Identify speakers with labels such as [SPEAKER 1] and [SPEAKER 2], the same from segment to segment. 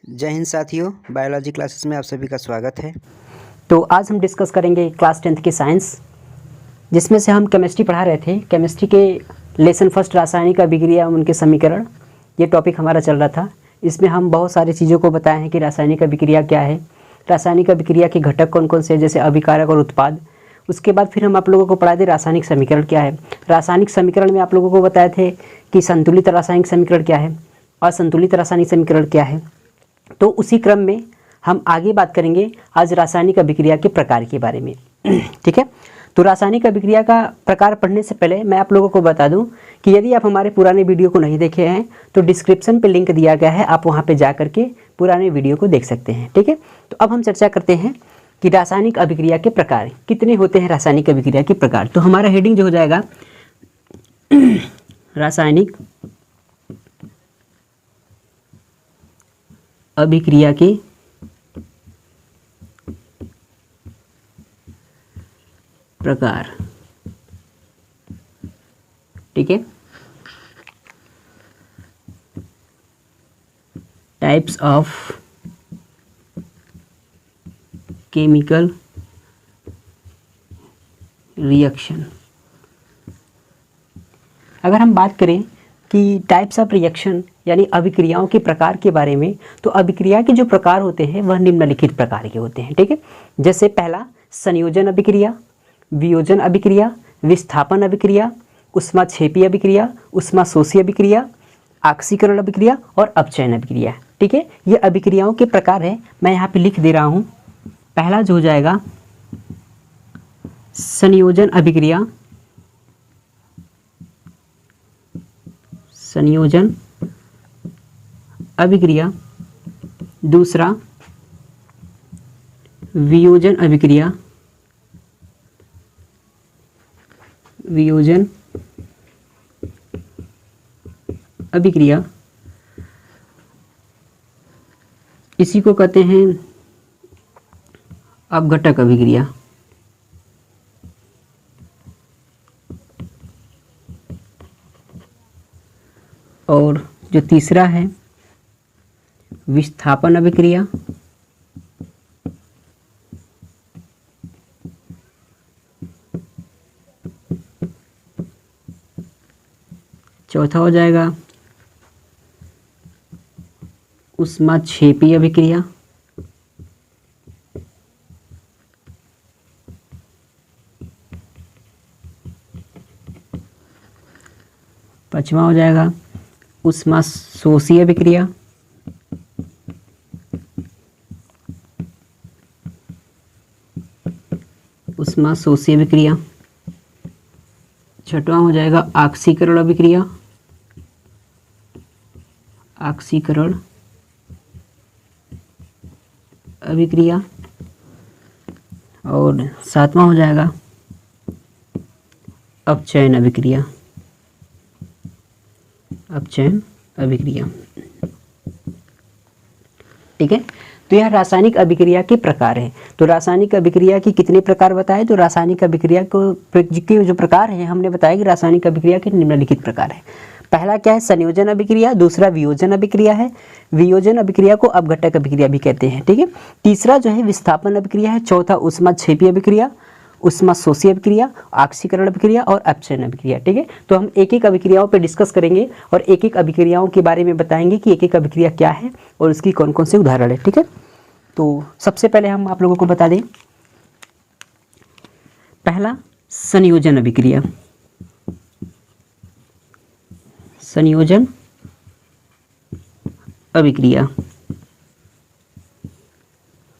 [SPEAKER 1] जय हिंद साथियों, biology classes में आप सभी का स्वागत है।
[SPEAKER 2] तो आज हम डिस्कस करेंगे क्लास 10th की साइंस, जिसमें से हम केमिस्ट्री पढ़ा रहे थे। केमिस्ट्री के लेसन फर्स्ट रासायनिक अभिक्रिया उनके समीकरण, ये टॉपिक हमारा चल रहा था। इसमें हम बहुत सारी चीज़ों को बताए हैं कि रासायनिक अभिक्रिया क्या है, रासायनिक अभिक्रिया के घटक कौन कौन से हैं, जैसे अभिकारक और उत्पाद। उसके बाद फिर हम आप लोगों को पढ़ाए थे रासायनिक समीकरण क्या है। रासायनिक समीकरण में आप लोगों को बताए थे कि संतुलित रासायनिक समीकरण क्या है, असंतुलित रासायनिक समीकरण क्या है। तो उसी क्रम में हम आगे बात करेंगे आज रासायनिक अभिक्रिया के प्रकार के बारे में। ठीक है, तो रासायनिक अभिक्रिया का प्रकार पढ़ने से पहले मैं आप लोगों को बता दूं कि यदि आप हमारे पुराने वीडियो को नहीं देखे हैं तो डिस्क्रिप्शन पे लिंक दिया गया है, आप वहां पे जा करके पुराने वीडियो को देख सकते हैं। ठीक है, तो अब हम चर्चा करते हैं कि रासायनिक अभिक्रिया के प्रकार कितने होते हैं। रासायनिक अभिक्रिया के प्रकार, तो हमारा हेडिंग जो हो जाएगा रासायनिक अभिक्रिया के प्रकार। ठीक है, टाइप्स ऑफ केमिकल रिएक्शन। अगर हम बात करें कि टाइप्स ऑफ रिएक्शन यानी अभिक्रियाओं के प्रकार के बारे में, तो अभिक्रिया के जो प्रकार होते हैं वह निम्नलिखित प्रकार के होते हैं। ठीक है, जैसे पहला संयोजन अभिक्रिया, वियोजन अभिक्रिया, विस्थापन अभिक्रिया, ऊष्माक्षेपी अभिक्रिया, ऊष्माशोषी अभिक्रिया, ऑक्सीकरण अभिक्रिया और अपचयन अभिक्रिया। ठीक है, ये अभिक्रियाओं के प्रकार है। मैं यहाँ पे लिख दे रहा हूँ। पहला जो हो जाएगा संयोजन अभिक्रिया, संयोजन अभिक्रिया। दूसरा वियोजन अभिक्रिया, वियोजन अभिक्रिया। इसी को कहते हैं अपघटक अभिक्रिया। और जो तीसरा है विस्थापन अभिक्रिया। चौथा हो जाएगा ऊष्माक्षेपी अभिक्रिया। पांचवा हो जाएगा ऊष्माशोषी अभिक्रिया। ऊष्माशोषी अभिक्रिया। छठवां हो जाएगा ऑक्सीकरण अभिक्रिया, ऑक्सीकरण अभिक्रिया। और सातवां हो जाएगा अपचयन अभिक्रिया, अपचयन अभिक्रिया। ठीक है, तो यह रासायनिक अभिक्रिया के प्रकार है। तो रासायनिक अभिक्रिया के कितने प्रकार बताए, तो रासायनिक अभिक्रिया के जो प्रकार है हमने बताया कि रासायनिक अभिक्रिया के निम्नलिखित प्रकार है। पहला क्या है, संयोजन अभिक्रिया। दूसरा वियोजन अभिक्रिया है, वियोजन अभिक्रिया को अपघटक अभिक्रिया भी कहते हैं। ठीक है, तीसरा जो है विस्थापन अभिक्रिया है। चौथा ऊष्माक्षेपी अभिक्रिया, ऊष्माशोषी अभिक्रिया, ऑक्सीकरण अभिक्रिया और अपचयन अभिक्रिया। ठीक है, तो हम एक एक अभिक्रियाओं पे डिस्कस करेंगे और एक एक अभिक्रियाओं के बारे में बताएंगे कि एक एक अभिक्रिया क्या है और उसकी कौन कौन से उदाहरण है। ठीक है, तो सबसे पहले हम आप लोगों को बता दें, पहला संयोजन अभिक्रिया। संयोजन अभिक्रिया।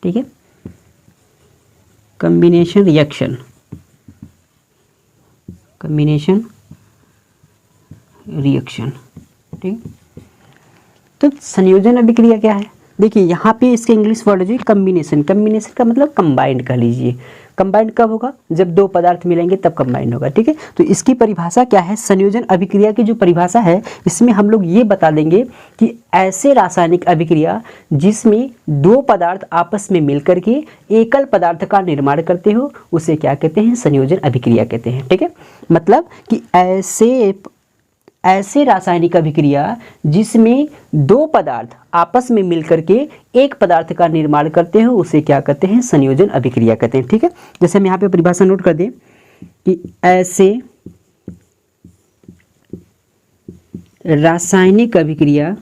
[SPEAKER 2] ठीक है, कॉम्बिनेशन रिएक्शन, कॉम्बिनेशन रिएक्शन। ठीक, तो संयोजन अभिक्रिया क्या है, देखिए यहाँ पे इसके इंग्लिश वर्ड है जो कॉम्बिनेशन। कॉम्बिनेशन का मतलब कंबाइंड कह लीजिए। कंबाइंड कब होगा, जब दो पदार्थ मिलेंगे तब कंबाइंड होगा। ठीक है, तो इसकी परिभाषा क्या है, संयोजन अभिक्रिया की जो परिभाषा है इसमें हम लोग ये बता देंगे कि ऐसे रासायनिक अभिक्रिया जिसमें दो पदार्थ आपस में मिलकर के एकल पदार्थ का निर्माण करते हो उसे क्या कहते हैं, संयोजन अभिक्रिया कहते हैं। ठीक है, मतलब कि ऐसे रासायनिक अभिक्रिया जिसमें दो पदार्थ आपस में मिलकर के एक पदार्थ का निर्माण करते हैं उसे क्या कहते हैं? संयोजन अभिक्रिया कहते हैं। ठीक है, जैसे हम यहाँ पे परिभाषा नोट कर दें कि ऐसे रासायनिक अभिक्रिया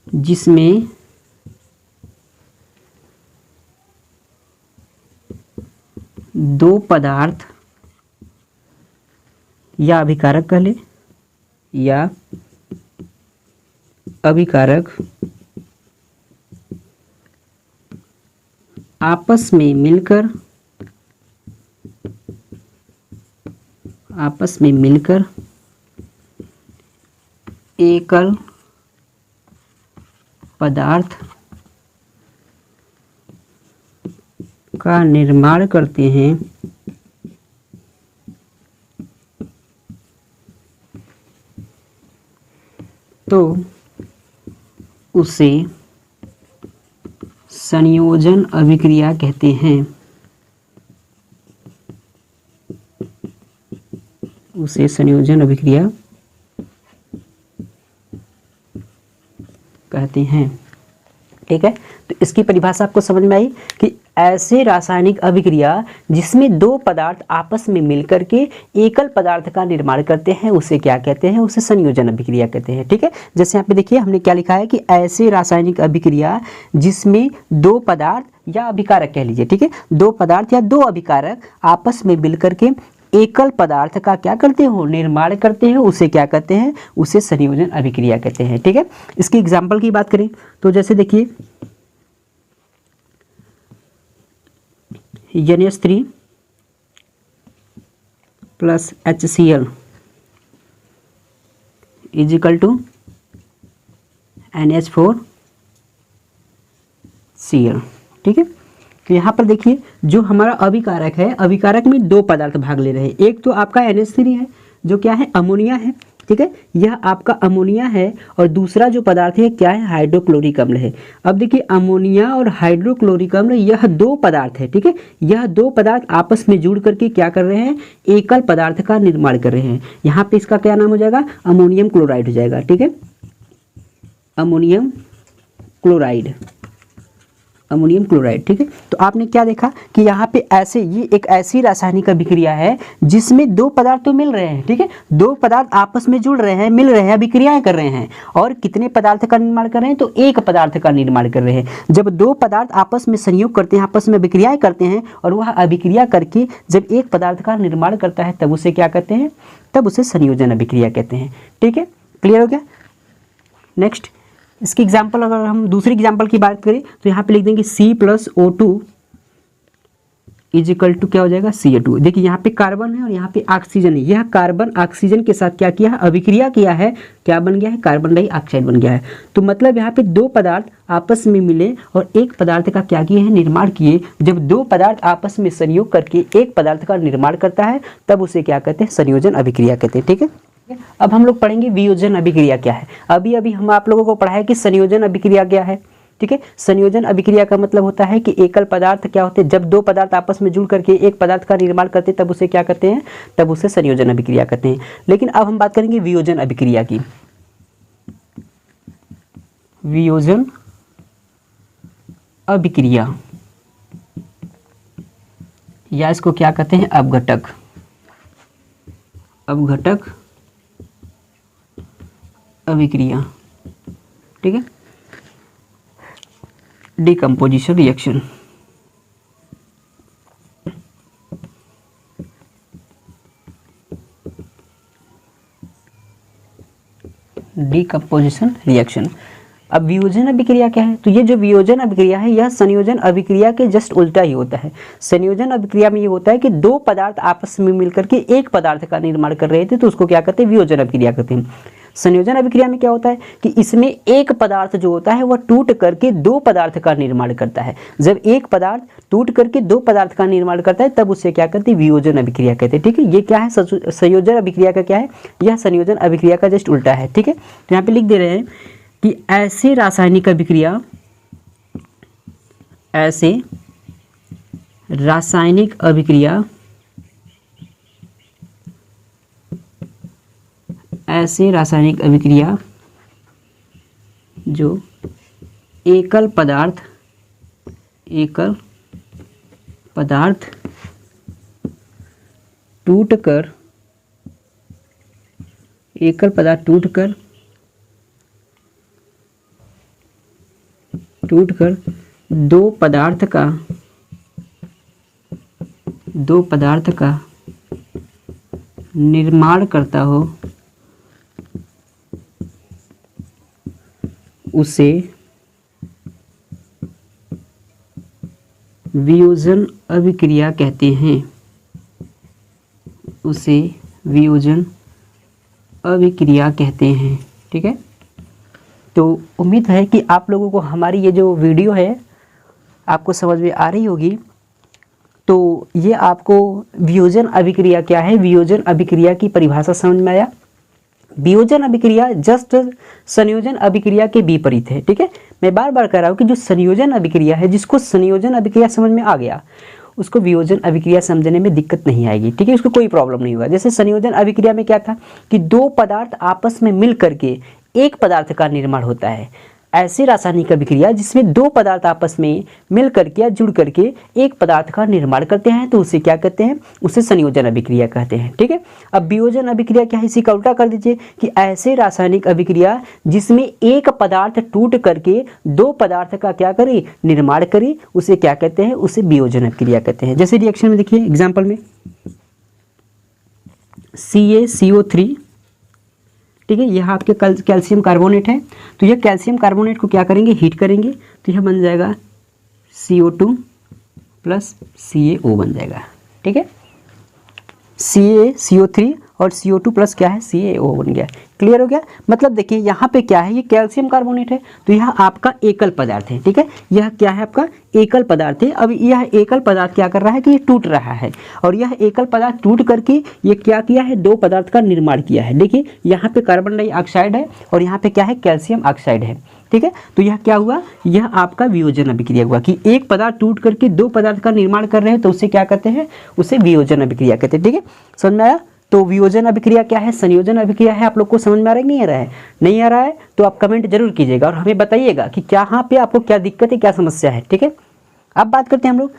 [SPEAKER 2] जिसमें दो पदार्थ या अभिकारक कह ले या अभिकारक आपस में मिलकर एकल पदार्थ का निर्माण करते हैं तो उसे संयोजन अभिक्रिया कहते हैं। उसे संयोजन अभिक्रिया कहते हैं। ठीक है, तो इसकी परिभाषा आपको समझ में आई कि ऐसे रासायनिक अभिक्रिया जिसमें दो पदार्थ आपस में मिलकर के एकल पदार्थ का निर्माण करते हैं उसे क्या कहते हैं? उसे संयोजन अभिक्रिया कहते हैं। ठीक है, जैसे यहाँ पे देखिए हमने क्या लिखा है कि ऐसे रासायनिक अभिक्रिया जिसमें दो पदार्थ या अभिकारक कह लीजिए, ठीक है, दो पदार्थ या दो अभिकारक आपस में मिलकर के एकल पदार्थ का क्या करते हो? निर्माण करते हैं, उसे क्या कहते हैं? उसे संयोजन अभिक्रिया कहते हैं। ठीक है, इसकी एग्जाम्पल की बात करें तो जैसे देखिए NH3 plus HCl is equal to NH4Cl। ठीक है, तो यहाँ पर देखिए जो हमारा अभिकारक है, अभिकारक में दो पदार्थ भाग ले रहे हैं। एक तो आपका NH3 है जो क्या है? अमोनिया है। ठीक है, यह आपका अमोनिया है और दूसरा जो पदार्थ है क्या है? हाइड्रोक्लोरिक अम्ल है। अब देखिए अमोनिया और हाइड्रोक्लोरिक अम्ल यह दो पदार्थ है। ठीक है, यह दो पदार्थ आपस में जुड़ करके क्या कर रहे हैं? एकल पदार्थ का निर्माण कर रहे हैं। यहाँ पे इसका क्या नाम हो जाएगा? अमोनियम क्लोराइड हो जाएगा। ठीक है, अमोनियम क्लोराइड। ठीक है, तो आपने क्या देखा कि यहाँ पे ऐसे ये एक ऐसी रासायनिक अभिक्रिया है जिसमें दो पदार्थ तो मिल रहे हैं। ठीक है, दो पदार्थ आपस में जुड़ रहे हैं, मिल रहे हैं, अभिक्रियाएं कर रहे हैं और कितने पदार्थ का निर्माण कर रहे हैं? तो एक पदार्थ का निर्माण कर रहे हैं। जब दो पदार्थ आपस में संयोग करते हैं, आपस में अभिक्रियाएं करते हैं और वह अभिक्रिया करके जब एक पदार्थ का निर्माण करता है तब उसे क्या कहते हैं? तब उसे संयोजन अभिक्रिया कहते हैं। ठीक है, क्लियर हो गया? नेक्स्ट इसकी एग्जाम्पल अगर हम दूसरी एग्जाम्पल की बात करें तो यहाँ पे लिख देंगे C+O2 इज इक्वल टू क्या हो जाएगा? Ca2। देखिए यहाँ पे कार्बन है और यहाँ पे ऑक्सीजन है। यह कार्बन ऑक्सीजन के साथ क्या किया है? अभिक्रिया किया है। क्या बन गया है? कार्बन डाइऑक्साइड बन गया है। तो मतलब यहाँ पे दो पदार्थ आपस में मिले और एक पदार्थ का क्या किए हैं? निर्माण किए। जब दो पदार्थ आपस में संयोग करके एक पदार्थ का निर्माण करता है तब उसे क्या कहते हैं? संयोजन अभिक्रिया कहते हैं। ठीक है, अब हम लोग पढ़ेंगे वियोजन अभिक्रिया क्या है। अभी हम आप लोगों को पढ़ाया कि संयोजन अभिक्रिया क्या है। ठीक है, संयोजन अभिक्रिया का मतलब होता है कि एकल पदार्थ क्या होते हैं? जब दो पदार्थ आपस में जुड़ करके एक पदार्थ का निर्माण करते हैं तब उसे क्या कहते हैं? तब उसे संयोजन अभिक्रिया कहते हैं। लेकिन अब हम बात करेंगे वियोजन अभिक्रिया की। वियोजन अभिक्रिया या इसको क्या कहते हैं? अपघटक अभिक्रिया। ठीक है, डिकम्पोजिशन रिएक्शन। Decomposition reaction. अब वियोजन अभिक्रिया क्या है? तो ये जो वियोजन अभिक्रिया है यह संयोजन अभिक्रिया के जस्ट उल्टा ही होता है। संयोजन अभिक्रिया में ये होता है कि दो पदार्थ आपस में मिलकर के एक पदार्थ का निर्माण कर रहे थे तो उसको क्या कहते हैं? वियोजन अभिक्रिया कहते हैं। संयोजन अभिक्रिया में क्या होता है कि इसमें एक पदार्थ जो होता है वह टूट करके दो पदार्थ का निर्माण करता है। जब एक पदार्थ टूट करके दो पदार्थ का निर्माण करता है तब उससे क्या कहते हैं? वियोजन अभिक्रिया कहते हैं। ठीक है, ये क्या है? संयोजन अभिक्रिया का क्या है? यह संयोजन अभिक्रिया का जस्ट उल्टा है। ठीक है, तो यहाँ पे लिख दे रहे हैं कि ऐसे रासायनिक अभिक्रिया रासायनिक अभिक्रिया ऐसे रासायनिक अभिक्रिया जो एकल पदार्थ टूटकर दो पदार्थ का निर्माण करता हो उसे वियोजन अभिक्रिया कहते हैं। ठीक है, तो उम्मीद है कि आप लोगों को हमारी ये जो वीडियो है आपको समझ में आ रही होगी। तो ये आपको वियोजन अभिक्रिया क्या है, वियोजन अभिक्रिया की परिभाषा समझ में आया। वियोजन अभिक्रिया जस्ट संयोजन अभिक्रिया के विपरीत है। ठीक है, मैं बार बार कह रहा हूँ कि जो संयोजन अभिक्रिया है, जिसको संयोजन अभिक्रिया समझ में आ गया उसको वियोजन अभिक्रिया समझने में दिक्कत नहीं आएगी। ठीक है, उसको कोई प्रॉब्लम नहीं होगा। जैसे संयोजन अभिक्रिया में क्या था कि दो पदार्थ आपस में मिल करके एक पदार्थ का निर्माण होता है। ऐसी रासायनिक अभिक्रिया जिसमें दो पदार्थ आपस में मिल करके या जुड़ करके एक पदार्थ का निर्माण करते हैं तो उसे क्या कहते हैं, उसे संयोजन अभिक्रिया कहते हैं। ठीक है, अब वियोजन अभिक्रिया क्या है, इसी का उल्टा कर दीजिए कि ऐसे रासायनिक अभिक्रिया जिसमें एक पदार्थ टूट करके दो पदार्थ का क्या करे, निर्माण करे, उसे क्या कहते हैं, उसे वियोजन अभिक्रिया कहते हैं। जैसे रिएक्शन में देखिए एग्जाम्पल में CaCO3, ठीक है, यह आपके कैल्शियम कार्बोनेट है। तो यह कैल्शियम कार्बोनेट को क्या करेंगे, हीट करेंगे तो यह बन जाएगा CO2 प्लस CaO बन जाएगा। ठीक है, CaCO3 और CO2 प्लस क्या है, CaO बन गया। क्लियर हो गया। मतलब देखिए यहाँ पे क्या है, ये कैल्शियम कार्बोनेट है तो यह आपका एकल पदार्थ है। ठीक है, यह क्या है, आपका एकल पदार्थ है। अब यह एकल पदार्थ क्या कर रहा है कि ये टूट रहा है और यह एकल पदार्थ टूट करके ये क्या किया है, दो पदार्थ का निर्माण किया है। देखिए यहाँ पे कार्बन डाइऑक्साइड है और यहाँ पे क्या है, कैल्शियम ऑक्साइड है। ठीक है, तो यह क्या हुआ, यह आपका वियोजन अभिक्रिया हुआ कि एक पदार्थ टूट करके दो पदार्थ का निर्माण कर रहे हैं तो उसे क्या कहते हैं, उसे वियोजन अभिक्रिया कहते हैं। ठीक है, समझ में आया। तो वियोजन अभिक्रिया क्या है, संयोजन अभिक्रिया है। आप लोग को समझ में आ रहा है, नहीं आ रहा है? नहीं आ रहा है तो आप कमेंट जरूर कीजिएगा और हमें बताइएगा कि क्या यहाँ पे आपको क्या दिक्कत है, क्या समस्या है। ठीक है, अब बात करते हैं हम लोग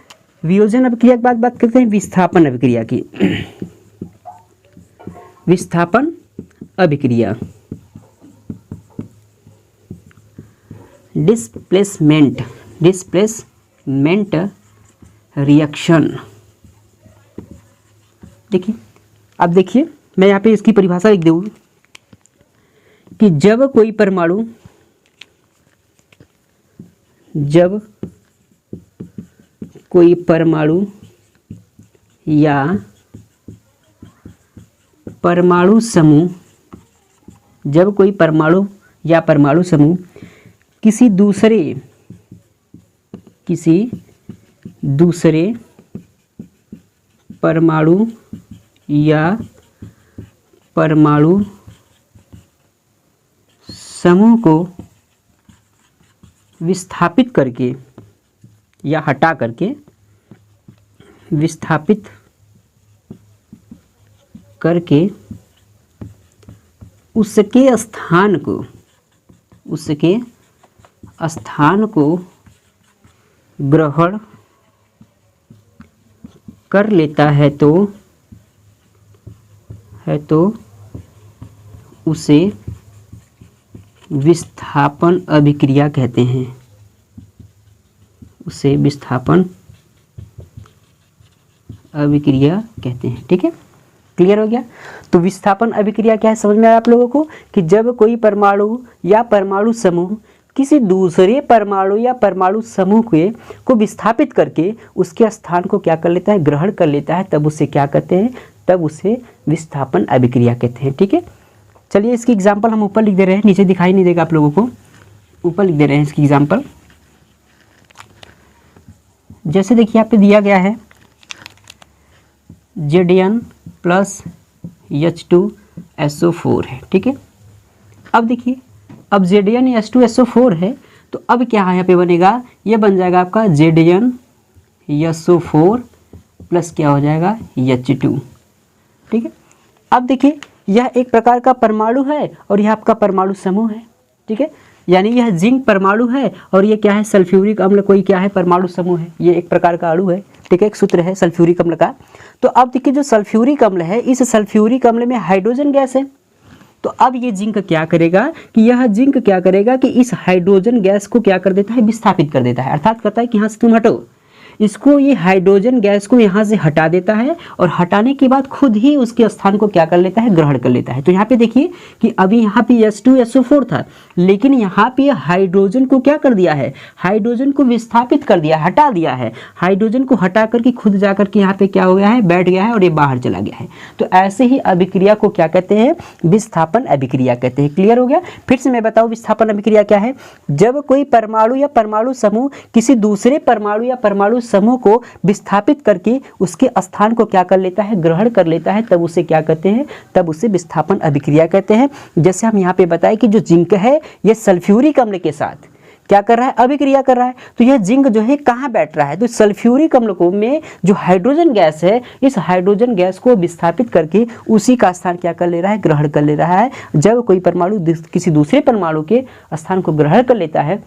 [SPEAKER 2] वियोजन अभिक्रिया के बाद बात करते हैं विस्थापन अभिक्रिया की। विस्थापन अभिक्रिया, डिस्प्लेसमेंट रिएक्शन। देखिए, अब देखिए मैं यहाँ पे इसकी परिभाषा लिख दूँ कि जब कोई परमाणु या परमाणु समूह, जब कोई परमाणु या परमाणु समूह किसी दूसरे परमाणु या परमाणु समूह को विस्थापित करके या हटा करके विस्थापित करके उसके स्थान को ग्रहण कर लेता है तो उसे विस्थापन अभिक्रिया कहते हैं। उसे विस्थापन अभिक्रिया कहते हैं। ठीक है, क्लियर हो गया। तो विस्थापन अभिक्रिया क्या है समझ में आया आप लोगों को कि जब कोई परमाणु या परमाणु समूह किसी दूसरे परमाणु या परमाणु समूह को विस्थापित करके उसके स्थान को क्या कर लेता है, ग्रहण कर लेता है, तब उसे क्या कहते हैं, तब उसे विस्थापन अभिक्रिया कहते हैं। ठीक है, चलिए इसकी एग्जांपल हम ऊपर लिख दे रहे हैं, नीचे दिखाई नहीं देगा आप लोगों को, ऊपर लिख दे रहे हैं इसकी एग्जांपल। जैसे देखिए यहाँ पे दिया गया है Zn प्लस H2SO4 है। ठीक है, अब देखिए अब Zn H2SO4 है तो अब क्या यहाँ पे बनेगा, ये बन जाएगा आपका Zn SO4 प्लस क्या हो जाएगा H2। ठीक है, अब देखिए यह एक प्रकार का परमाणु है और यह आपका परमाणु समूह है। ठीक है, यानी यह जिंक परमाणु है और ये क्या है, सल्फ्यूरिक अम्ल कोई क्या है, परमाणु समूह है। ये एक प्रकार का अणु है। ठीक है, एक सूत्र है सल्फ्यूरिक अम्ल का। तो अब देखिए जो सल्फ्यूरिक अम्ल है, इस सल्फ्यूरिक अम्ल में हाइड्रोजन गैस है। तो अब ये जिंक क्या करेगा कि यह जिंक क्या करेगा कि इस हाइड्रोजन गैस को क्या कर देता है, विस्थापित कर देता है। अर्थात कहता है कि यहाँ से तुम हटो, इसको ये हाइड्रोजन गैस को यहाँ से हटा देता है और हटाने के बाद खुद ही उसके स्थान को क्या कर लेता है, ग्रहण कर लेता है। तो यहाँ पे देखिए कि अभी यहाँ पे H2SO4 था, लेकिन यहाँ पे हाइड्रोजन को क्या कर दिया है, हाइड्रोजन को विस्थापित कर दिया, हटा दिया है। हाइड्रोजन को हटा करके खुद जाकर के यहाँ पे क्या हो गया है, बैठ गया है और ये बाहर चला गया है। तो ऐसे ही अभिक्रिया को क्या कहते हैं, विस्थापन अभिक्रिया कहते हैं। क्लियर हो गया। फिर से मैं बताऊँ विस्थापन अभिक्रिया क्या है। जब कोई परमाणु या परमाणु समूह किसी दूसरे परमाणु या परमाणु समूह को विस्थापित करके उसके स्थान को क्या कर लेता है, ग्रहण कर लेता है, तब उसे क्या कहते हैं, तब उसे विस्थापन अभिक्रिया कहते हैं। जैसे हम यहाँ पे बताएं कि जो जिंक है ये सल्फ्यूरिक अम्ल के साथ क्या कर रहा है, अभिक्रिया कर रहा है। तो यह जिंक जो है कहाँ बैठ रहा है, तो सल्फ्यूरिक अम्ल को में जो हाइड्रोजन गैस है, इस हाइड्रोजन गैस को विस्थापित करके उसी का स्थान क्या कर ले रहा है, ग्रहण कर ले रहा है। जब कोई परमाणु किसी दूसरे परमाणु के स्थान को ग्रहण कर लेता है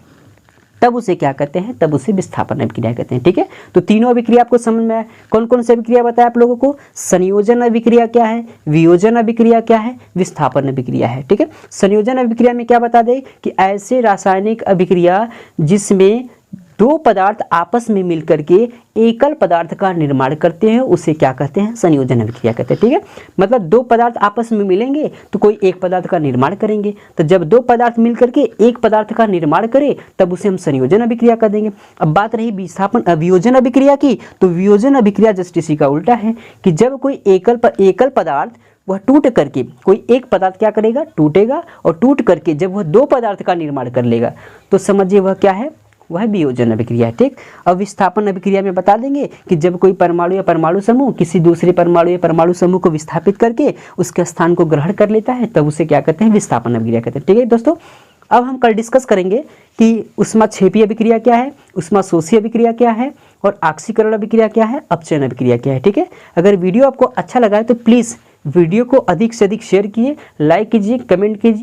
[SPEAKER 2] तब उसे क्या कहते हैं, तब उसे विस्थापन अभिक्रिया कहते हैं। ठीक है, तो तीनों अभिक्रिया आपको समझ में आए। कौन कौन सी अभिक्रिया बताया आप लोगों को, संयोजन अभिक्रिया क्या है, वियोजन अभिक्रिया क्या है, विस्थापन अभिक्रिया है। ठीक है, संयोजन अभिक्रिया में क्या बता दें कि ऐसे रासायनिक अभिक्रिया जिसमें दो पदार्थ आपस में मिलकर के एकल पदार्थ का निर्माण करते हैं उसे क्या कहते हैं, संयोजन अभिक्रिया कहते हैं। ठीक है, मतलब दो पदार्थ आपस में मिलेंगे तो कोई एक पदार्थ का निर्माण करेंगे। तो जब दो पदार्थ मिलकर के एक पदार्थ का निर्माण करें तब उसे हम संयोजन अभिक्रिया कर देंगे। अब बात रही विस्थापन वियोजन अभिक्रिया की, तो वियोजन अभिक्रिया जस्ट इसी का उल्टा है कि जब कोई एकल पदार्थ वह टूट करके कोई एक पदार्थ क्या करेगा, टूटेगा, और टूट करके जब वह दो पदार्थ का निर्माण कर लेगा तो समझिए वह क्या है, वह वियोजन अभिक्रिया है। ठीक, अब विस्थापन अभिक्रिया में बता देंगे कि जब कोई परमाणु या परमाणु समूह किसी दूसरे परमाणु या परमाणु समूह को विस्थापित करके उसके स्थान को ग्रहण कर लेता है तब उसे क्या कहते हैं, विस्थापन अभिक्रिया कहते हैं। ठीक है दोस्तों, अब हम कल डिस्कस करेंगे कि ऊष्माक्षेपी अभिक्रिया क्या है, ऊष्माशोषी अभिक्रिया क्या है और ऑक्सीकरण अभिक्रिया क्या है, अपचयन अभिक्रिया क्या है। ठीक है, अगर वीडियो आपको अच्छा लगा है तो प्लीज़ वीडियो को अधिक से अधिक शेयर कीजिए, लाइक कीजिए, कमेंट कीजिए।